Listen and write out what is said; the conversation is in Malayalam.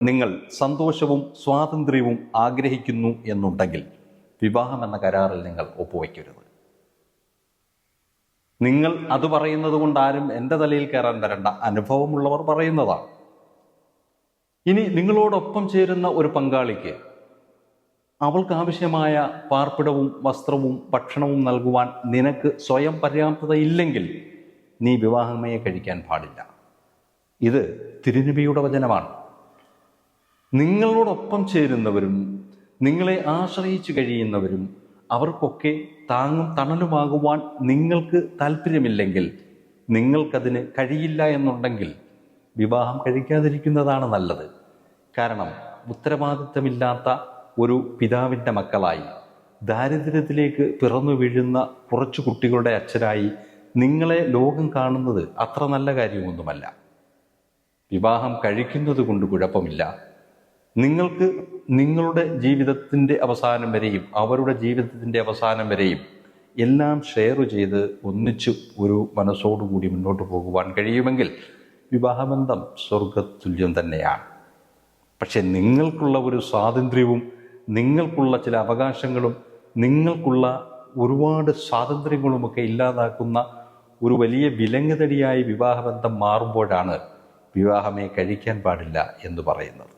നിങ്ങൾ സന്തോഷവും സ്വാതന്ത്ര്യവും ആഗ്രഹിക്കുന്നു എന്നുണ്ടെങ്കിൽ വിവാഹം എന്ന കരാറിൽ നിങ്ങൾ ഒപ്പുവയ്ക്കരുത്. നിങ്ങൾ അത് പറയുന്നത് കൊണ്ട് ആരും എൻ്റെ തലയിൽ കയറാൻ വരണ്ട, അനുഭവമുള്ളവർ പറയുന്നതാണ്. ഇനി നിങ്ങളോടൊപ്പം ചേരുന്ന ഒരു പങ്കാളിക്ക് അവൾക്ക് ആവശ്യമായ പാർപ്പിടവും വസ്ത്രവും ഭക്ഷണവും നൽകുവാൻ നിനക്ക് സ്വയം പര്യാപ്തതയില്ലെങ്കിൽ നീ വിവാഹമേ കഴിക്കാൻ പാടില്ല. ഇത് തിരുനബിയുടെ വചനമാണ്. നിങ്ങളോടൊപ്പം ചേരുന്നവരും നിങ്ങളെ ആശ്രയിച്ചു കഴിയുന്നവരും അവർക്കൊക്കെ താങ്ങും തണലുമാകുവാൻ നിങ്ങൾക്ക് താല്പര്യമില്ലെങ്കിൽ, നിങ്ങൾക്കതിന് കഴിയില്ല എന്നുണ്ടെങ്കിൽ വിവാഹം കഴിക്കാതിരിക്കുന്നതാണ് നല്ലത്. കാരണം ഉത്തരവാദിത്തമില്ലാത്ത ഒരു പിതാവിൻ്റെ മക്കളായി ദാരിദ്ര്യത്തിലേക്ക് പിറന്നു വീഴുന്ന കുറച്ചു കുട്ടികളുടെ അച്ഛനായി നിങ്ങളെ ലോകം കാണുന്നത് അത്ര നല്ല കാര്യമൊന്നുമല്ല. വിവാഹം കഴിക്കുന്നത് കൊണ്ട് കുഴപ്പമില്ല. നിങ്ങൾക്ക് നിങ്ങളുടെ ജീവിതത്തിൻ്റെ അവസാനം വരെയും അവരുടെ ജീവിതത്തിൻ്റെ അവസാനം വരെയും എല്ലാം ഷെയർ ചെയ്ത് ഒന്നിച്ച് ഒരു മനസ്സോടുകൂടി മുന്നോട്ട് പോകുവാൻ കഴിയുമെങ്കിൽ വിവാഹബന്ധം സ്വർഗതുല്യം തന്നെയാണ്. പക്ഷെ നിങ്ങൾക്കുള്ള ഒരു സ്വാതന്ത്ര്യവും നിങ്ങൾക്കുള്ള ചില അവകാശങ്ങളും നിങ്ങൾക്കുള്ള ഒരുപാട് സ്വാതന്ത്ര്യങ്ങളുമൊക്കെ ഇല്ലാതാക്കുന്ന ഒരു വലിയ വിലങ്ങുതടിയായി വിവാഹബന്ധം മാറുമ്പോഴാണ് വിവാഹമേ കഴിക്കാൻ പാടില്ല എന്ന് പറയുന്നത്.